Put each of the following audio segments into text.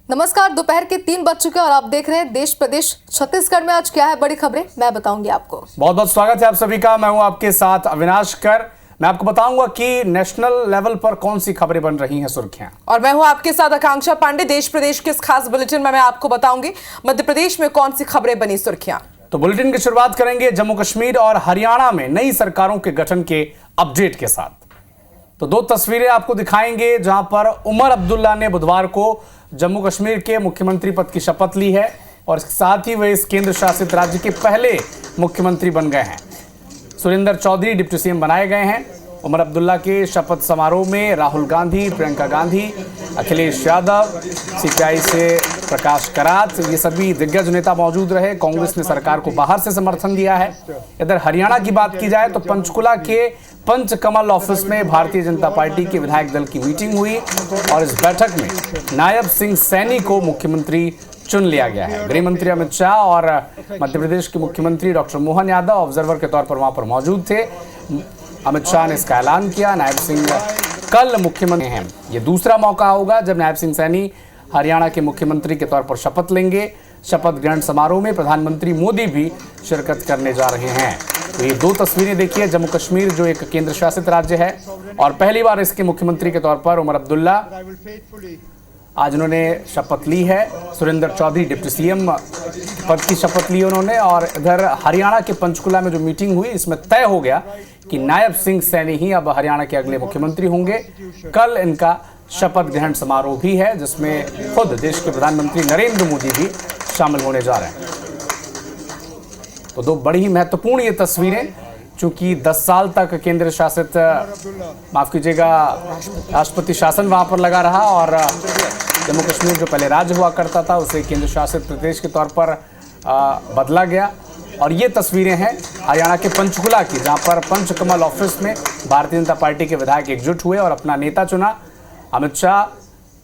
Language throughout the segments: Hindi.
नमस्कार, दोपहर के 3 बज चुके हैं और आप देख रहे हैं देश प्रदेश। छत्तीसगढ़ में आज क्या है बड़ी खबरें, मैं बताऊंगी आपको। बहुत बहुत स्वागत है आप सभी का। मैं हूं आपके साथ अविनाश कर। मैं आपको बताऊंगा कि नेशनल लेवल पर कौन सी खबरें बन रही हैं, सुर्खियां। और मैं हूं आपके साथ आकांक्षा पांडे। देश प्रदेश के इस खास बुलेटिन में मैं आपको बताऊंगी मध्य प्रदेश में कौन सी खबरें बनी सुर्खियां। तो बुलेटिन की शुरुआत करेंगे जम्मू कश्मीर और हरियाणा में नई सरकारों के गठन के अपडेट के साथ। तो दो तस्वीरें आपको दिखाएंगे जहां पर उमर अब्दुल्ला ने बुधवार को जम्मू कश्मीर के मुख्यमंत्री पद की शपथ ली है और इसके साथ ही वे इस केंद्र शासित राज्य के पहले मुख्यमंत्री बन गए हैं। सुरेंद्र चौधरी डिप्टी सीएम बनाए गए हैं। उमर अब्दुल्ला के शपथ समारोह में राहुल गांधी, प्रियंका गांधी, अखिलेश यादव, सीपीआई से प्रकाश करात, ये सभी दिग्गज नेता मौजूद रहे। कांग्रेस ने सरकार को बाहर से समर्थन दिया है। इधर हरियाणा की बात की जाए तो पंचकुला के पंचकमल ऑफिस में भारतीय जनता पार्टी के विधायक दल की मीटिंग हुई और इस बैठक में नायब सिंह सैनी को मुख्यमंत्री चुन लिया गया है। गृह मंत्री अमित शाह और मध्य प्रदेश के मुख्यमंत्री डॉक्टर मोहन यादव ऑब्जर्वर के तौर पर वहां पर मौजूद थे। अमित शाह ने इसका ऐलान किया। नायब सिंह कल मुख्यमंत्री हैं। ये दूसरा मौका होगा जब नायब सिंह सैनी हरियाणा के मुख्यमंत्री के तौर पर शपथ लेंगे। शपथ ग्रहण समारोह में प्रधानमंत्री मोदी भी शिरकत करने जा रहे हैं। तो ये दो तस्वीरें देखिए, जम्मू कश्मीर जो एक केंद्र शासित राज्य है और पहली बार इसके मुख्यमंत्री के तौर पर उमर अब्दुल्ला आज उन्होंने शपथ ली है। सुरेंद्र चौधरी डिप्टी सीएम पद की शपथ ली उन्होंने। और इधर हरियाणा के पंचकुला में जो मीटिंग हुई इसमें तय हो गया कि नायब सिंह सैनी ही अब हरियाणा के अगले मुख्यमंत्री होंगे। कल इनका शपथ ग्रहण समारोह भी है जिसमें खुद देश के प्रधानमंत्री नरेंद्र मोदी भी शामिल होने जा रहे हैं। तो दो बड़ी ही महत्वपूर्ण ये तस्वीरें, चूंकि 10 साल तक केंद्र शासित माफ कीजिएगा राष्ट्रपति शासन वहां पर लगा रहा और जम्मू कश्मीर जो पहले राज्य हुआ करता था उसे केंद्र शासित प्रदेश के तौर पर बदला गया। और ये तस्वीरें हैं हरियाणा के पंचकुला की, जहां पर पंचकमल ऑफिस में भारतीय जनता पार्टी के विधायक एकजुट हुए और अपना नेता चुना। अमित शाह,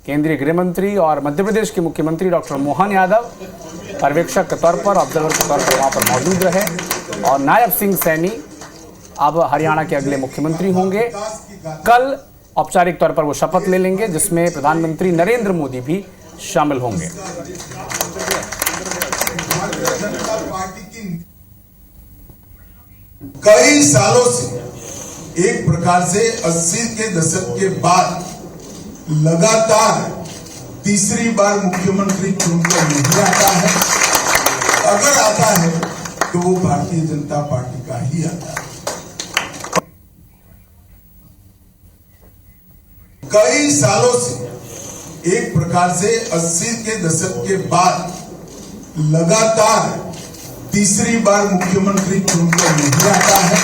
केंद्रीय गृह मंत्री और मध्य प्रदेश के मुख्यमंत्री डॉक्टर मोहन यादव पर्यवेक्षक के तौर पर, ऑब्जर्वर के तौर पर वहां पर मौजूद रहे। और नायब सिंह सैनी अब हरियाणा के अगले मुख्यमंत्री होंगे। कल औपचारिक तौर पर वो शपथ ले लेंगे जिसमें प्रधानमंत्री नरेंद्र मोदी भी शामिल होंगे। कई सालों से एक प्रकार से 80 के दशक के बाद लगातार तीसरी बार मुख्यमंत्री चुनकर नहीं आता है। अगर आता है तो वो भारतीय जनता पार्टी का ही आता है। कई सालों से एक प्रकार से 80 के दशक के बाद लगातार तीसरी बार मुख्यमंत्री चुनकर नहीं आता है।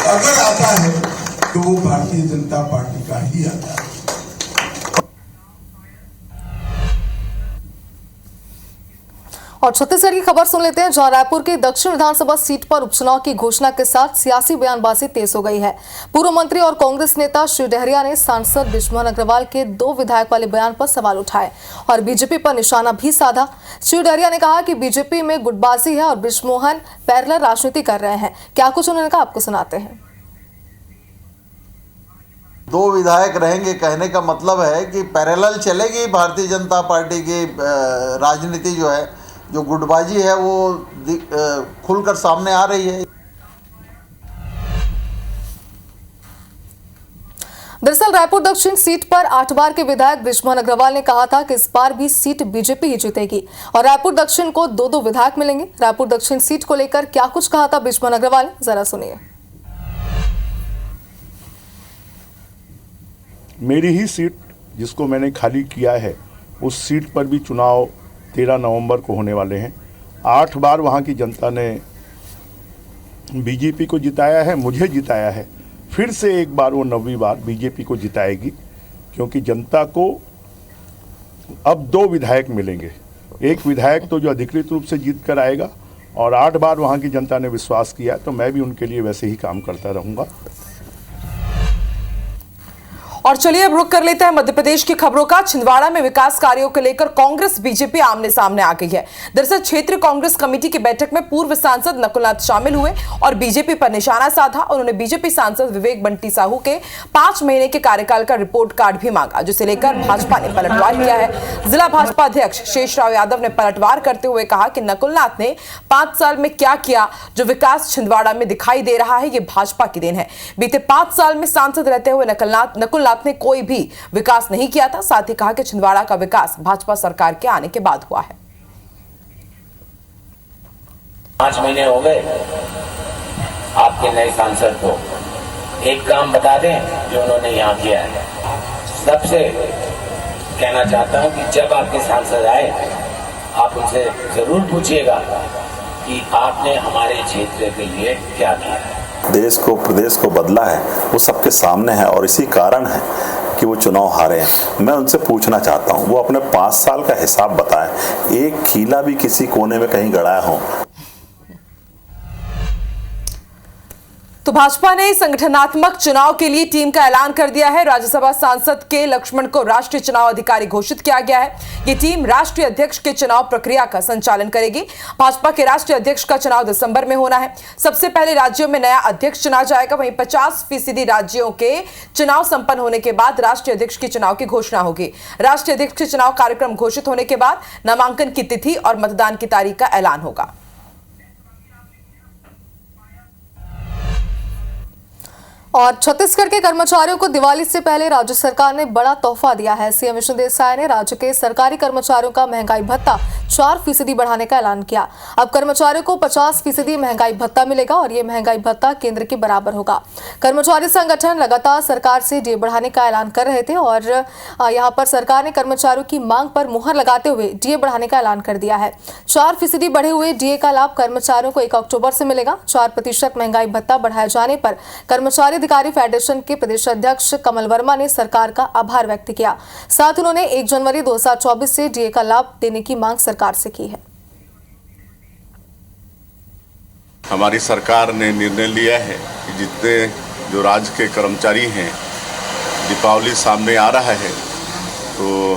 अगर आता है तो वो भारतीय जनता पार्टी का ही आता है। और छत्तीसगढ़ की खबर सुन लेते हैं, जहां रायपुर के दक्षिण विधानसभा सीट पर उपचुनाव की घोषणा के साथ सियासी बयानबाजी तेज हो गई है। पूर्व मंत्री और कांग्रेस नेता श्री डहरिया ने सांसद बृजमोहन अग्रवाल के 2 विधायक वाले बयान पर सवाल उठाए और बीजेपी पर निशाना भी साधा। श्री डहरिया ने कहा कि बीजेपी में गुटबाजी है और बृजमोहन पैरेलल राजनीति कर रहे हैं। क्या कुछ उन्होंने कहा, आपको सुनाते हैं। 2 विधायक रहेंगे कहने का मतलब है कि पैरेलल चलेगी भारतीय जनता पार्टी की राजनीति। जो है, जो गुटबाजी है वो खुलकर सामने आ रही है। दरअसल रायपुर दक्षिण सीट पर 8 बार के विधायक बृजमोहन अग्रवाल ने कहा था कि इस बार भी सीट बीजेपी ही जीतेगी और रायपुर दक्षिण को 2-2 विधायक मिलेंगे। रायपुर दक्षिण सीट को लेकर क्या कुछ कहा था बृजमोहन अग्रवाल ने, जरा सुनिए। मेरी ही सीट जिसको मैंने खाली किया है उस सीट पर भी चुनाव 13 नवंबर को होने वाले हैं। 8 बार वहाँ की जनता ने बीजेपी को जिताया है, मुझे जिताया है। फिर से एक बार वो 9वीं बार बीजेपी को जिताएगी, क्योंकि जनता को अब 2 विधायक मिलेंगे। एक विधायक तो जो अधिकृत रूप से जीत कर आएगा और 8 बार वहाँ की जनता ने विश्वास किया, तो मैं भी उनके लिए वैसे ही काम करता रहूँगा। और चलिए अब रुक कर लेते हैं मध्य प्रदेश की खबरों का। छिंदवाड़ा में विकास कार्यों को लेकर कांग्रेस बीजेपी आमने सामने आ गई है। दरअसल क्षेत्रीय कांग्रेस कमेटी की बैठक में पूर्व सांसद नकुलनाथ शामिल हुए और बीजेपी पर निशाना साधा। उन्होंने बीजेपी सांसद विवेक बंटी साहू के 5 महीने के कार्यकाल का रिपोर्ट कार्ड भी मांगा, जिसे लेकर भाजपा ने पलटवार किया है। जिला भाजपा अध्यक्ष शेषराव यादव ने पलटवार करते हुए कहा कि नकुलनाथ ने 5 साल में क्या किया, जो विकास छिंदवाड़ा में दिखाई दे रहा है, ये भाजपा की देन है। बीते 5 साल में सांसद रहते हुए नकुलनाथ ने कोई भी विकास नहीं किया था। साथ ही कहा कि छिंदवाड़ा का विकास भाजपा सरकार के आने के बाद हुआ है। 5 महीने हो गए आपके नए सांसद को, एक काम बता दें जो उन्होंने यहाँ किया है। सबसे कहना चाहता हूँ कि जब आपके सांसद आए आप उनसे जरूर पूछिएगा कि आपने हमारे क्षेत्र के लिए क्या किया है। देश को प्रदेश को बदला है वो सबके सामने है और इसी कारण है कि वो चुनाव हारे हैं। मैं उनसे पूछना चाहता हूँ वो अपने 5 साल का हिसाब बताएं, एक खीला भी किसी कोने में कहीं गड़ाया हो। तो भाजपा ने संगठनात्मक चुनाव के लिए टीम का ऐलान कर दिया है। राज्यसभा सांसद के लक्ष्मण को राष्ट्रीय चुनाव अधिकारी घोषित किया गया है। ये टीम राष्ट्रीय अध्यक्ष के चुनाव प्रक्रिया का संचालन करेगी। भाजपा के राष्ट्रीय अध्यक्ष का चुनाव दिसंबर में होना है। सबसे पहले राज्यों में नया अध्यक्ष चुना जाएगा। वहीं 50% राज्यों के चुनाव संपन्न होने के बाद राष्ट्रीय अध्यक्ष के चुनाव की घोषणा होगी। राष्ट्रीय अध्यक्ष के चुनाव कार्यक्रम घोषित होने के बाद नामांकन की तिथि और मतदान की तारीख का ऐलान होगा। और छत्तीसगढ़ के कर्मचारियों को दिवाली से पहले राज्य सरकार ने बड़ा तोहफा दिया है। सीएम विष्णु देसाई ने राज्य के सरकारी कर्मचारियों का महंगाई भत्ता 4% बढ़ाने का ऐलान किया। अब कर्मचारियों को 50% महंगाई भत्ता मिलेगा और ये महंगाई भत्ता केंद्र के बराबर होगा। कर्मचारी संगठन लगातार सरकार से डीए बढ़ाने का ऐलान कर रहे थे और यहाँ पर सरकार ने कर्मचारियों की मांग पर मुहर लगाते हुए डीए बढ़ाने का ऐलान कर दिया है। 4% बढ़े हुए डीए का लाभ कर्मचारियों को 1 अक्टूबर से मिलेगा। 4% महंगाई भत्ता बढ़ाए जाने पर कर्मचारी अधिकारी फेडरेशन के प्रदेश अध्यक्ष कमल वर्मा ने सरकार का आभार व्यक्त किया। साथ उन्होंने 1 जनवरी 2024 से डीए का लाभ देने की मांग सरकार से की है। हमारी सरकार ने निर्णय लिया है कि जितने जो राज्य के कर्मचारी हैं, दीपावली सामने आ रहा है तो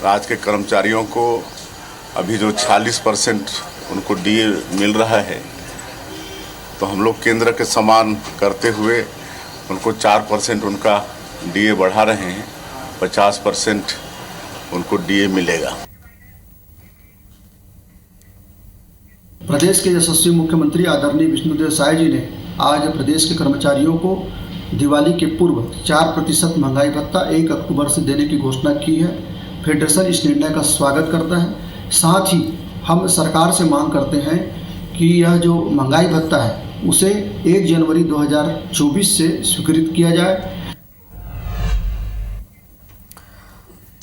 राज्य के कर्मचारियों को अभी जो 40% उनको डीए मिल रहा है, तो हम लोग केंद्र के समान करते हुए उनको 4% उनका डीए बढ़ा रहे हैं। 50% उनको डीए मिलेगा। प्रदेश के यशस्वी मुख्यमंत्री आदरणीय विष्णुदेव साय जी ने आज प्रदेश के कर्मचारियों को दिवाली के पूर्व 4% महंगाई भत्ता 1 अक्टूबर से देने की घोषणा की है। फेडरेशन इस निर्णय का स्वागत करता है। साथ ही हम सरकार से मांग करते हैं कि यह जो महंगाई भत्ता है उसे 1 जनवरी 2024 से स्वीकृत किया जाए।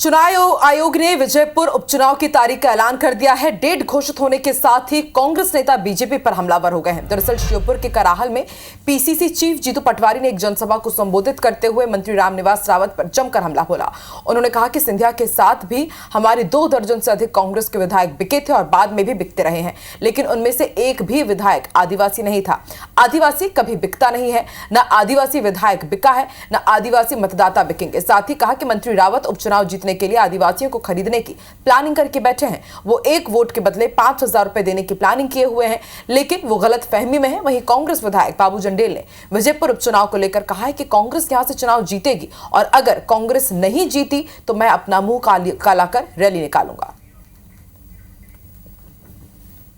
चुनाव आयोग ने विजयपुर उपचुनाव की तारीख का ऐलान कर दिया है। डेट घोषित होने के साथ ही कांग्रेस नेता बीजेपी पर हमलावर हो गए हैं। दरअसल श्योपुर के कराहल में पीसीसी चीफ जीतू पटवारी ने एक जनसभा को संबोधित करते हुए मंत्री रामनिवास रावत पर जमकर हमला बोला। उन्होंने कहा कि सिंधिया के साथ भी हमारे 2 दर्जन से अधिक कांग्रेस के विधायक बिके थे और बाद में भी बिकते रहे हैं, लेकिन उनमें से एक भी विधायक आदिवासी नहीं था। आदिवासी कभी बिकता नहीं है, न आदिवासी विधायक बिका है, न आदिवासी मतदाता बिकेंगे। साथ ही कहा कि मंत्री रावत उपचुनाव जीतने के लिए आदिवासियों को खरीदने की प्लानिंग करके बैठे हैं। वो 1 वोट के बदले 5000 रुपए देने की प्लानिंग किए हुए हैं, लेकिन वो गलत फहमी में है। वहीं कांग्रेस विधायक बाबू जंडेल ने विजयपुर उपचुनाव को लेकर कहा है कि कांग्रेस यहां से चुनाव जीतेगी और अगर कांग्रेस नहीं जीती तो मैं अपना मुंह काला कर रैली निकालूंगा।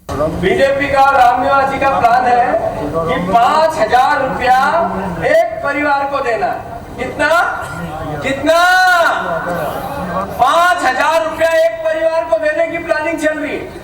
बीजेपी का रामनिवास जी का प्लान है कि 5000 रुपया एक परिवार को देना है। कितना 5000 रुपया एक परिवार को देने की प्लानिंग चल रही है।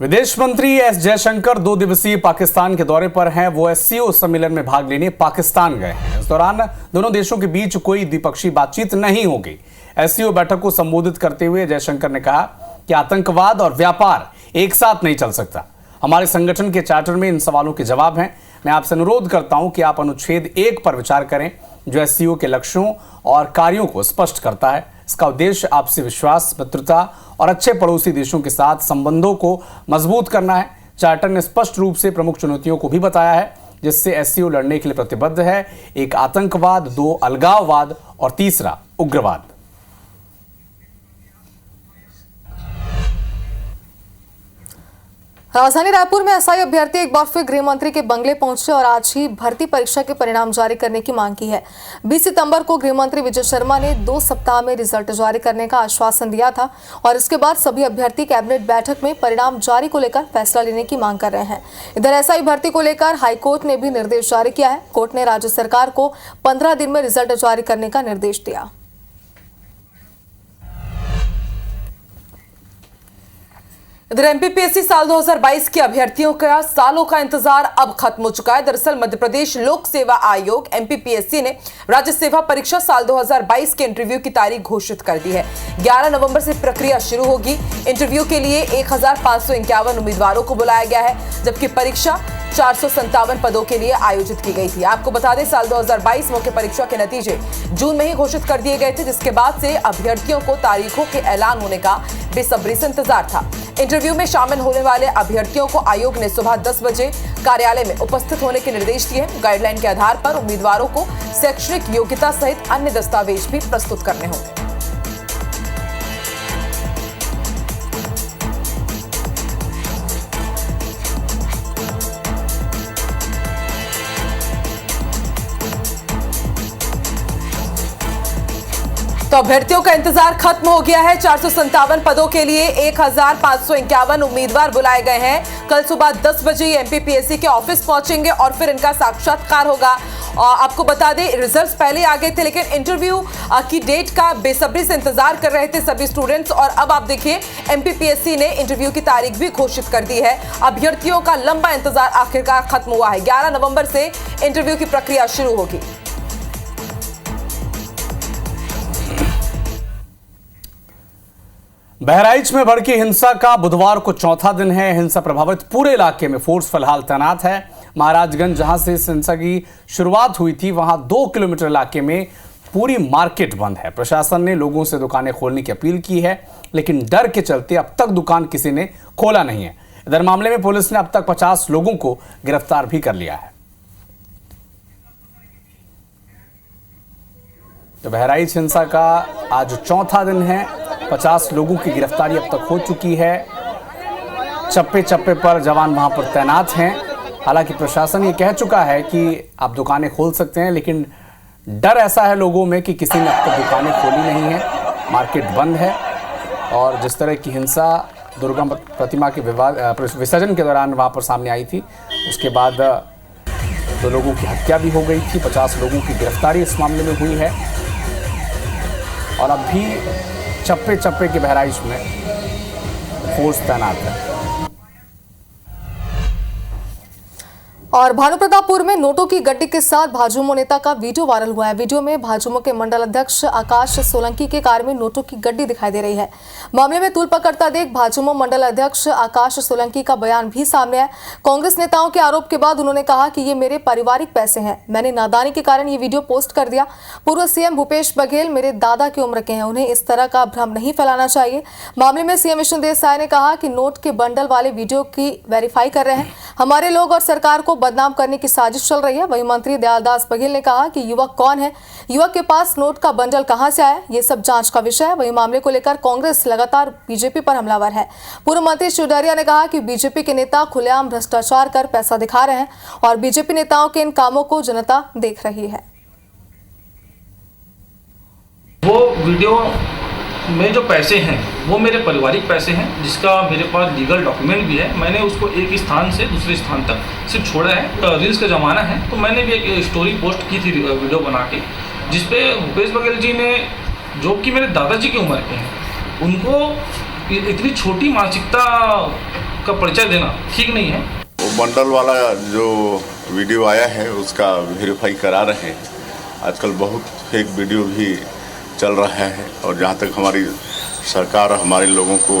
विदेश मंत्री एस जयशंकर 2 दिवसीय पाकिस्तान के दौरे पर हैं। वो एससीओ सम्मेलन में भाग लेने पाकिस्तान गए हैं। इस दौरान दोनों देशों के बीच कोई द्विपक्षीय बातचीत नहीं होगी। एससीओ बैठक को संबोधित करते हुए जयशंकर ने कहा कि आतंकवाद और व्यापार एक साथ नहीं चल सकता। हमारे संगठन के चार्टर में इन सवालों के जवाब हैं। मैं आपसे अनुरोध करता हूं कि आप अनुच्छेद 1 पर विचार करें, जो एससीओ के लक्ष्यों और कार्यों को स्पष्ट करता है। इसका उद्देश्य आपसी विश्वास, मित्रता और अच्छे पड़ोसी देशों के साथ संबंधों को मजबूत करना है। चार्टर ने स्पष्ट रूप से प्रमुख चुनौतियों को भी बताया है। जिससे एससीओ लड़ने के लिए प्रतिबद्ध है। एक आतंकवाद, 2 अलगाववाद और तीसरा उग्रवाद। राजधानी रायपुर में एसआई अभ्यर्थी एक बार फिर गृह मंत्री के बंगले पहुंचे और आज ही भर्ती परीक्षा के परिणाम जारी करने की मांग की है। 20 सितंबर को गृह मंत्री विजय शर्मा ने 2 सप्ताह में रिजल्ट जारी करने का आश्वासन दिया था और इसके बाद सभी अभ्यर्थी कैबिनेट बैठक में परिणाम जारी को लेकर फैसला लेने की मांग कर रहे हैं। इधर एसआई भर्ती को लेकर हाईकोर्ट ने भी निर्देश जारी किया है। कोर्ट ने राज्य सरकार को 15 दिन में रिजल्ट जारी करने का निर्देश दिया। इधर एमपीपीएससी साल 2022 के अभ्यर्थियों का सालों का इंतजार अब खत्म हो चुका है। दरअसल मध्य प्रदेश लोक सेवा आयोग एमपीपीएससी ने राज्य सेवा परीक्षा साल 2022 के इंटरव्यू की तारीख घोषित कर दी है। 11 नवंबर से प्रक्रिया शुरू होगी। इंटरव्यू के लिए 1551 उम्मीदवारों को बुलाया गया है, जबकि परीक्षा 457 पदों के लिए आयोजित की गई थी। आपको बता दें, साल 2022 मुख्य परीक्षा के नतीजे जून में ही घोषित कर दिए गए थे, जिसके बाद से अभ्यर्थियों को तारीखों के ऐलान होने का बेसब्री से इंतजार था। इंटरव्यू में शामिल होने वाले अभ्यर्थियों को आयोग ने सुबह 10 बजे कार्यालय में उपस्थित होने के निर्देश दिए। गाइडलाइन के आधार पर उम्मीदवारों को शैक्षणिक योग्यता सहित अन्य दस्तावेज भी प्रस्तुत करने होंगे। तो अभ्यर्थियों का इंतजार खत्म हो गया है। 457 पदों के लिए 1551 उम्मीदवार बुलाए गए हैं। कल सुबह 10 बजे एमपीपीएससी के ऑफिस पहुंचेंगे और फिर इनका साक्षात्कार होगा। आपको बता दें, रिजल्ट्स पहले आ गए थे, लेकिन इंटरव्यू की डेट का बेसब्री से इंतजार कर रहे थे सभी स्टूडेंट्स। और अब आप देखिए, एमपीपीएससी ने इंटरव्यू की तारीख भी घोषित कर दी है। अभ्यर्थियों का लंबा इंतजार आखिरकार खत्म हुआ है। 11 नवंबर से इंटरव्यू की प्रक्रिया शुरू होगी। बहराइच में भड़की हिंसा का बुधवार को चौथा दिन है। हिंसा प्रभावित पूरे इलाके में फोर्स फिलहाल तैनात है। महाराजगंज, जहां से इस हिंसा की शुरुआत हुई थी, वहां 2 किलोमीटर इलाके में पूरी मार्केट बंद है। प्रशासन ने लोगों से दुकानें खोलने की अपील की है, लेकिन डर के चलते अब तक दुकान किसी ने खोला नहीं है। इधर मामले में पुलिस ने अब तक 50 लोगों को गिरफ्तार भी कर लिया है। तो बहराइच हिंसा का आज चौथा दिन है। 50 लोगों की गिरफ्तारी अब तक हो चुकी है। चप्पे चप्पे पर जवान वहां पर तैनात हैं। हालांकि प्रशासन ये कह चुका है कि आप दुकानें खोल सकते हैं, लेकिन डर ऐसा है लोगों में कि किसी ने अब तक दुकानें खोली नहीं है, मार्केट बंद है। और जिस तरह की हिंसा दुर्गा प्रतिमा के विसर्जन के दौरान वहां पर सामने आई थी, उसके बाद 2 लोगों की हत्या भी हो गई थी। 50 लोगों की गिरफ्तारी इस मामले में हुई है। और अब भी चप्पे चप्पे के बहराइच में फोर्स तैनात है। और भानुप्रतापपुर में नोटों की गड्डी के साथ भाजपा नेता का वीडियो वायरल हुआ है। वीडियो में भाजपा के मंडल अध्यक्ष आकाश सोलंकी के कार में नोटों की गड्डी दिखाई दे रही है। मामले में तूल पकड़ता देख भाजपा मंडल अध्यक्ष आकाश सोलंकी का बयान भी सामने है। कांग्रेस नेताओं के आरोप के बाद उन्होंने कहा कि ये मेरे पारिवारिक पैसे हैं, मैंने नादानी के कारण ये वीडियो पोस्ट कर दिया। पूर्व सीएम भूपेश बघेल मेरे दादा की उम्र के हैं, उन्हें इस तरह का भ्रम नहीं फैलाना चाहिए। मामले में सीएम विष्णुदेव साय ने कहा कि नोट के बंडल वाले वीडियो की वेरीफाई कर रहे हैं। हमारे लोग और सरकार को बदनाम करने की साजिश चल रही है। वहीं मंत्री दयालदास बघेल ने कहा कि युवक कौन है, युवक के पास नोट का बंडल कहां से आया, ये सब जांच का विषय है। वहीं मामले को लेकर कांग्रेस लगातार बीजेपी पर हमलावर है। पूर्व मंत्री शिव डहरिया ने कहा कि बीजेपी के नेता खुलेआम भ्रष्टाचार कर पैसा दिखा रहे हैं और बीजेपी नेताओं के इन कामों को जनता देख रही है। वो वीडियो में जो पैसे हैं वो मेरे पारिवारिक पैसे हैं, जिसका मेरे पास लीगल डॉक्यूमेंट भी है। मैंने उसको एक स्थान से दूसरे स्थान तक सिर्फ छोड़ा है। रील्स का ज़माना है, तो मैंने भी एक स्टोरी पोस्ट की थी वीडियो बना के, जिसपे भूपेश बघेल जी ने, जो कि मेरे दादाजी की उम्र के हैं, उनको इतनी छोटी मानसिकता का परिचय देना ठीक नहीं है। वो बंडल वाला जो वीडियो आया है उसका वेरीफाई करा रहे हैं। आजकल बहुत फेक वीडियो भी चल रहा है और जहाँ तक हमारी सरकार हमारे लोगों को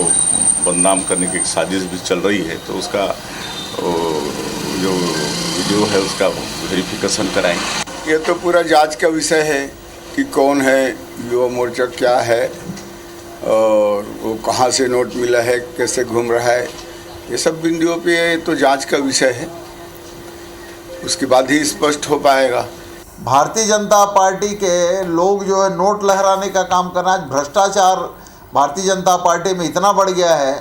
बदनाम करने की एक साजिश भी चल रही है, तो उसका जो वीडियो है उसका वेरिफिकेशन कराएंगे। ये तो पूरा जांच का विषय है कि कौन है, युवा मोर्चा क्या है और वो कहाँ से नोट मिला है, कैसे घूम रहा है, ये सब बिंदुओं पे तो जांच का विषय है। उसके बाद ही स्पष्ट हो पाएगा। भारतीय जनता पार्टी के लोग जो है नोट लहराने का काम करना, आज भ्रष्टाचार भारतीय जनता पार्टी में इतना बढ़ गया है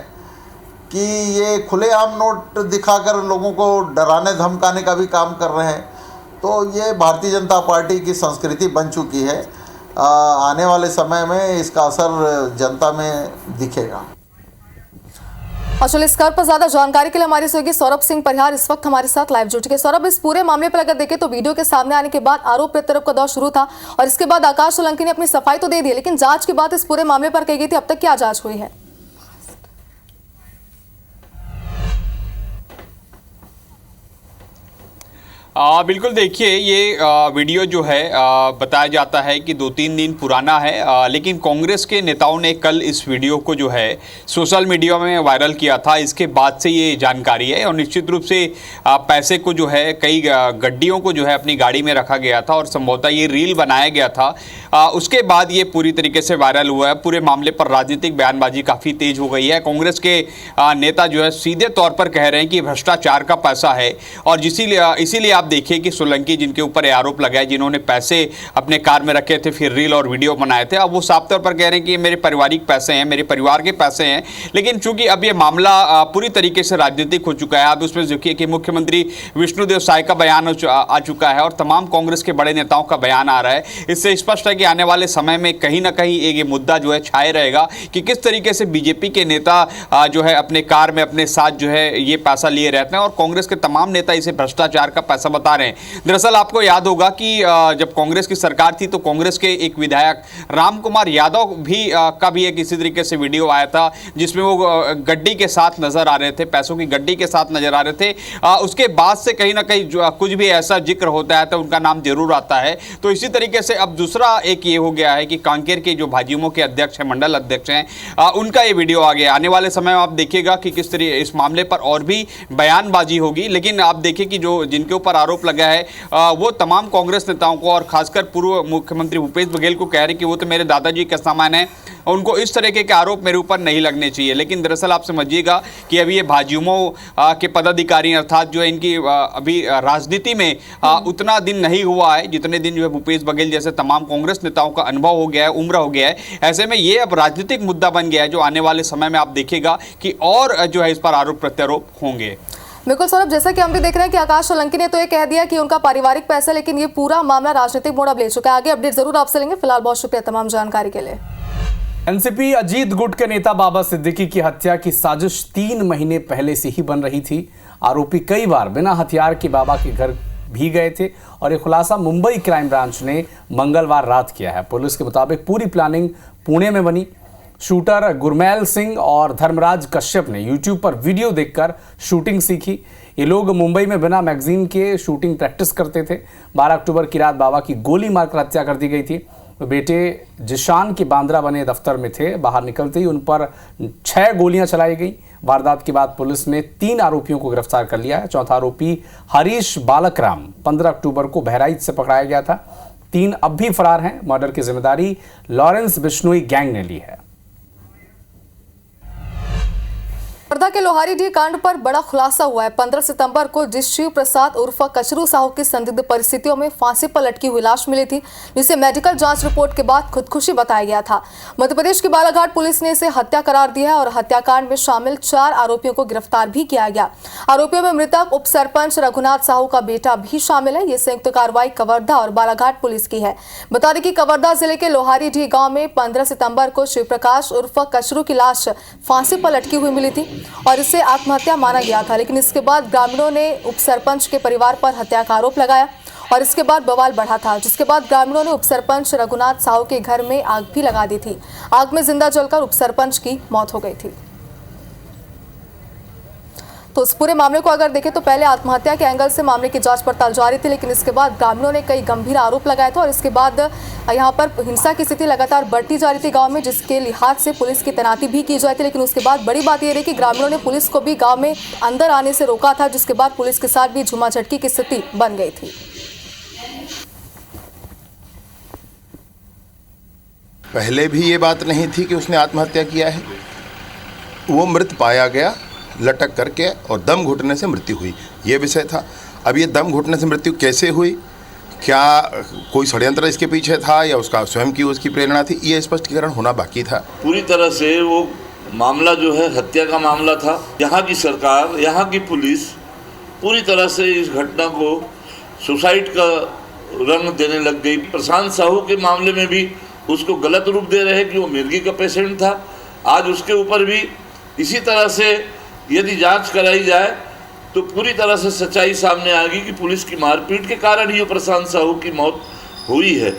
कि ये खुलेआम नोट दिखाकर लोगों को डराने धमकाने का भी काम कर रहे हैं। तो ये भारतीय जनता पार्टी की संस्कृति बन चुकी है। आने वाले समय में इसका असर जनता में दिखेगा। और चलिए इस खबर पर ज्यादा जानकारी के लिए हमारे सहयोगी सौरभ सिंह परिहार इस वक्त हमारे साथ लाइव जुट गए। सौरभ, इस पूरे मामले पर अगर देखें तो वीडियो के सामने आने के बाद आरोप प्रत्यारोप का दौर शुरू था और इसके बाद आकाश सोलंकी ने अपनी सफाई तो दे दी, लेकिन जांच की बात इस पूरे मामले पर कही गई थी। अब तक क्या जांच हुई है? बिल्कुल, देखिए ये वीडियो जो है बताया जाता है कि 2-3 दिन पुराना है, लेकिन कांग्रेस के नेताओं ने कल इस वीडियो को जो है सोशल मीडिया में वायरल किया था। इसके बाद से ये जानकारी है और निश्चित रूप से पैसे को जो है कई गड्डियों को जो है अपनी गाड़ी में रखा गया था और संभवतः ये रील बनाया गया था। उसके बाद ये पूरी तरीके से वायरल हुआ है। पूरे मामले पर राजनीतिक बयानबाजी काफ़ी तेज हो गई है। कांग्रेस के नेता जो है सीधे तौर पर कह रहे हैं कि भ्रष्टाचार का पैसा है और इसीलिए आप देखिए कि सोलंकी जिनके ऊपर ये आरोप लगा है, जिन्होंने पैसे अपने कार में रखे थे, फिर रील और वीडियो बनाए थे, अब वो साफ तौर पर कह रहे हैं कि ये मेरे पारिवारिक पैसे हैं, मेरे परिवार के पैसे हैं। लेकिन चूंकि अब ये मामला पूरी तरीके से राजनीतिक हो चुका है, आप उसमें देखिए कि मुख्यमंत्री विष्णुदेव साय का बयान आ चुका है और तमाम कांग्रेस के बड़े नेताओं का बयान आ रहा है। इससे स्पष्ट है कि आने वाले समय में कहीं ना कहीं ये मुद्दा जो है छाए रहेगा कि किस तरीके से बीजेपी के नेता जो है अपने कार में अपने साथ जो है ये पैसा लिए रहते हैं और कांग्रेस के तमाम नेता इसे भ्रष्टाचार का पैसा बता रहे हैं। दरअसल आपको याद होगा कि जब कांग्रेस की सरकार थी तो कांग्रेस के एक विधायक राम कुमार यादव का भी एक इसी तरीके से वीडियो आया था जिसमें वो गड्डी के साथ नजर आ रहे थे, पैसों की गड्डी के साथ नजर आ रहे थे। उसके बाद से कहीं ना कहीं कुछ भी ऐसा जिक्र होता है तो उनका नाम जरूर आता है। तो इसी तरीके से अब दूसरा एक ये हो गया है कि कांकेर के जो भाजयुमो के अध्यक्ष हैं, मंडल अध्यक्ष हैं, उनका ये वीडियो आ गया। आने वाले समय में आप देखिएगा कि किस तरह इस मामले पर और भी बयानबाजी होगी। लेकिन आप देखिए कि जो जिनके ऊपर आरोप लगा है वो तमाम कांग्रेस नेताओं को और खासकर पूर्व मुख्यमंत्री भूपेश बघेल को कह रहे हैं कि वो तो मेरे दादाजी का सामान है, उनको इस तरह के आरोप मेरे ऊपर नहीं लगने चाहिए। लेकिन दरअसल आप समझिएगा कि अभी ये भाजयुमो के पदाधिकारी अर्थात जो है इनकी अभी राजनीति में उतना दिन नहीं हुआ है जितने दिन जो है भूपेश बघेल जैसे तमाम कांग्रेस नेताओं का अनुभव हो गया है, उम्र हो गया है। ऐसे में ये अब राजनीतिक मुद्दा बन गया है जो आने वाले समय में आप देखिएगा कि और जो है इस पर आरोप प्रत्यारोप होंगे। बिल्कुल सौरभ, जैसा कि हम भी देख रहे हैं कि आकाश सोलंकी ने तो ये कह दिया कि उनका पारिवारिक पैसा, लेकिन ये पूरा मामला राजनीतिक मोड़ अब ले चुका है। आगे अपडेट जरूर आपसे लेंगे। फिलहाल बहुत शुक्रिया तमाम जानकारी के लिए। एनसीपी अजीत गुट के नेता बाबा सिद्दीकी की हत्या की साजिश 3 महीने पहले से ही बन रही थी। आरोपी कई बार बिना हथियार के बाबा के घर भी गए थे और ये खुलासा मुंबई क्राइम ब्रांच ने मंगलवार रात किया है। पुलिस के मुताबिक पूरी प्लानिंग पुणे में बनी। शूटर गुरमैल सिंह और धर्मराज कश्यप ने यूट्यूब पर वीडियो देखकर शूटिंग सीखी। ये लोग मुंबई में बिना मैगजीन के शूटिंग प्रैक्टिस करते थे। 12 अक्टूबर की रात बाबा की गोली मारकर हत्या कर दी गई थी। बेटे जिशान के बांद्रा बने दफ्तर में थे। बाहर निकलते ही उन पर 6 गोलियां चलाई गई। वारदात के बाद पुलिस ने 3 आरोपियों को गिरफ्तार कर लिया है। चौथा आरोपी हरीश बालकराम 15 अक्टूबर को बहराइच से पकड़ाया गया था। 3 अब भी फरार हैं। मर्डर की जिम्मेदारी लॉरेंस बिश्नोई गैंग ने ली है। वर्धा के लोहारीडीह कांड पर बड़ा खुलासा हुआ है। 15 सितंबर को जिस शिव प्रसाद उर्फ कचरू साहू की संदिग्ध परिस्थितियों में फांसी पर लटकी हुई लाश मिली थी, जिसे मेडिकल जांच रिपोर्ट के बाद खुदकुशी बताया गया था। मध्य प्रदेश की बालाघाट पुलिस ने इसे हत्या करार दिया है और हत्याकांड में शामिल 4 आरोपियों को गिरफ्तार भी किया गया। आरोपियों में मृतक उप सरपंच रघुनाथ साहू का बेटा भी शामिल है। ये संयुक्त कार्रवाई कवर्धा और बालाघाट पुलिस की है। बता दें कि कवर्धा जिले के लोहारीडीह गाँव में 15 सितम्बर को शिव प्रकाश उर्फ कचरू की लाश फांसी पर लटकी हुई मिली थी और इसे आत्महत्या माना गया था। लेकिन इसके बाद ग्रामीणों ने उप सरपंच के परिवार पर हत्या का आरोप लगाया और इसके बाद बवाल बढ़ा था, जिसके बाद ग्रामीणों ने उप सरपंच रघुनाथ साहू के घर में आग भी लगा दी थी। आग में जिंदा जलकर उप सरपंच की मौत हो गई थी। तो इस पूरे मामले को अगर देखें तो पहले आत्महत्या के एंगल से मामले की जांच पड़ताल जारी थी, लेकिन इसके बाद ग्रामीणों ने कई गंभीर आरोप लगाए थे और इसके बाद यहां पर हिंसा की स्थिति लगातार बढ़ती जा रही थी गांव में, जिसके लिहाज से पुलिस की तैनाती भी की जाती थी। लेकिन उसके बाद बड़ी बात यह रही कि ग्रामीणों ने पुलिस को भी गाँव में अंदर आने से रोका था, जिसके बाद पुलिस के साथ भी झुमाझटकी की स्थिति बन गई थी। पहले भी ये बात नहीं थी कि उसने आत्महत्या किया है। वो मृत पाया गया लटक करके और दम घुटने से मृत्यु हुई, ये विषय था। अब ये दम घुटने से मृत्यु कैसे हुई, क्या कोई षड्यंत्र इसके पीछे था या उसका स्वयं की उसकी प्रेरणा थी, ये स्पष्टीकरण होना बाकी था। पूरी तरह से वो मामला जो है हत्या का मामला था। यहाँ की सरकार, यहाँ की पुलिस पूरी तरह से इस घटना को सुसाइड का रंग देने लग गई। प्रशांत साहू के मामले में भी उसको गलत रूप दे रहे हैं कि वो मिर्गी का पेशेंट था। आज उसके ऊपर भी इसी तरह से यदि जांच कराई जाए तो पूरी तरह से सच्चाई सामने आएगी कि पुलिस की मारपीट के कारण ही प्रशांत साहू की मौत हुई है।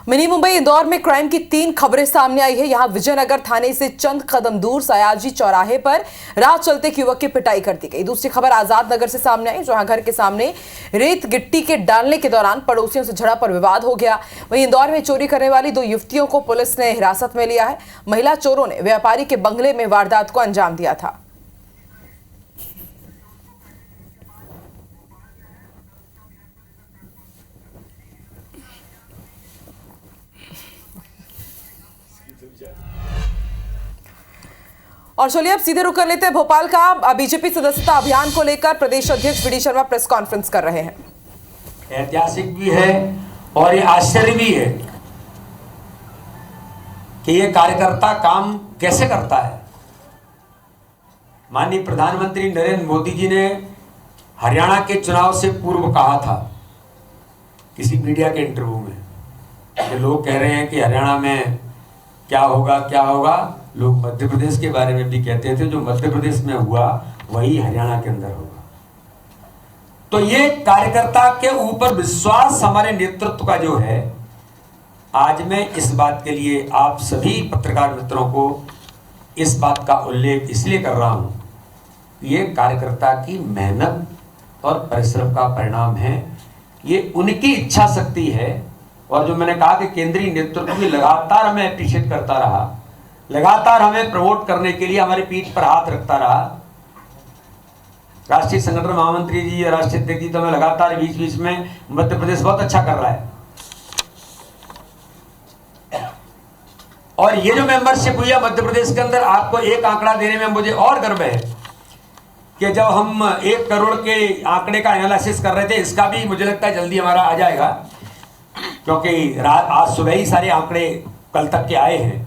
मिनी मुंबई इंदौर में क्राइम की 3 खबरें सामने आई है। यहां विजयनगर थाने से चंद कदम दूर सयाजी चौराहे पर राह चलते एक युवक की पिटाई कर दी गई। दूसरी खबर आजाद नगर से सामने आई, जहां घर के सामने रेत गिट्टी के डालने के दौरान पड़ोसियों से झड़प और विवाद हो गया। वहीं इंदौर में चोरी करने वाली 2 युवतियों को पुलिस ने हिरासत में लिया है। महिला चोरों ने व्यापारी के बंगले में वारदात को अंजाम दिया था। और चलिए अब सीधे रुक कर लेते हैं भोपाल का। बीजेपी सदस्यता अभियान को लेकर प्रदेश अध्यक्ष वी.डी. शर्मा प्रेस कॉन्फ्रेंस कर रहे हैं। ऐतिहासिक भी है और ये आश्चर्य भी है कि ये कार्यकर्ता काम कैसे करता है। माननीय प्रधानमंत्री नरेंद्र मोदी जी ने हरियाणा के चुनाव से पूर्व कहा था किसी मीडिया के इंटरव्यू में कि लोग कह रहे हैं कि हरियाणा में क्या होगा। लोग मध्य प्रदेश के बारे में भी कहते थे, जो मध्य प्रदेश में हुआ वही हरियाणा के अंदर होगा। तो ये कार्यकर्ता के ऊपर विश्वास हमारे नेतृत्व का जो है, आज मैं इस बात के लिए आप सभी पत्रकार मित्रों को इस बात का उल्लेख इसलिए कर रहा हूं, ये कार्यकर्ता की मेहनत और परिश्रम का परिणाम है। ये उनकी इच्छा शक्ति है। और जो मैंने कहा कि केंद्रीय नेतृत्व भी लगातार हमें अप्रिशिएट करता रहा, लगातार हमें प्रमोट करने के लिए हमारी पीठ पर हाथ रखता रहा। राष्ट्रीय संगठन महामंत्री जी या राष्ट्रीय अध्यक्ष जी तो हमें लगातार बीच बीच में मध्य प्रदेश बहुत अच्छा कर रहा है। और ये जो मेंबरशिप हुई है मध्य प्रदेश के अंदर, आपको एक आंकड़ा देने में मुझे और गर्व है कि जब हम 1 करोड़ के आंकड़े का एनालिसिस कर रहे थे, इसका भी मुझे लगता है जल्दी हमारा आ जाएगा, क्योंकि आज सुबह ही सारे आंकड़े कल तक के आए हैं।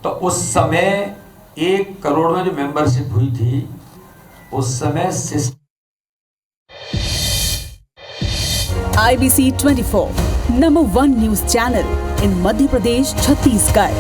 तो उस समय 1 करोड़ में जो मेंबरशिप हुई थी, उस समय IBC 24 number 1 news channel in Madhya Pradesh, Chhattisgarh.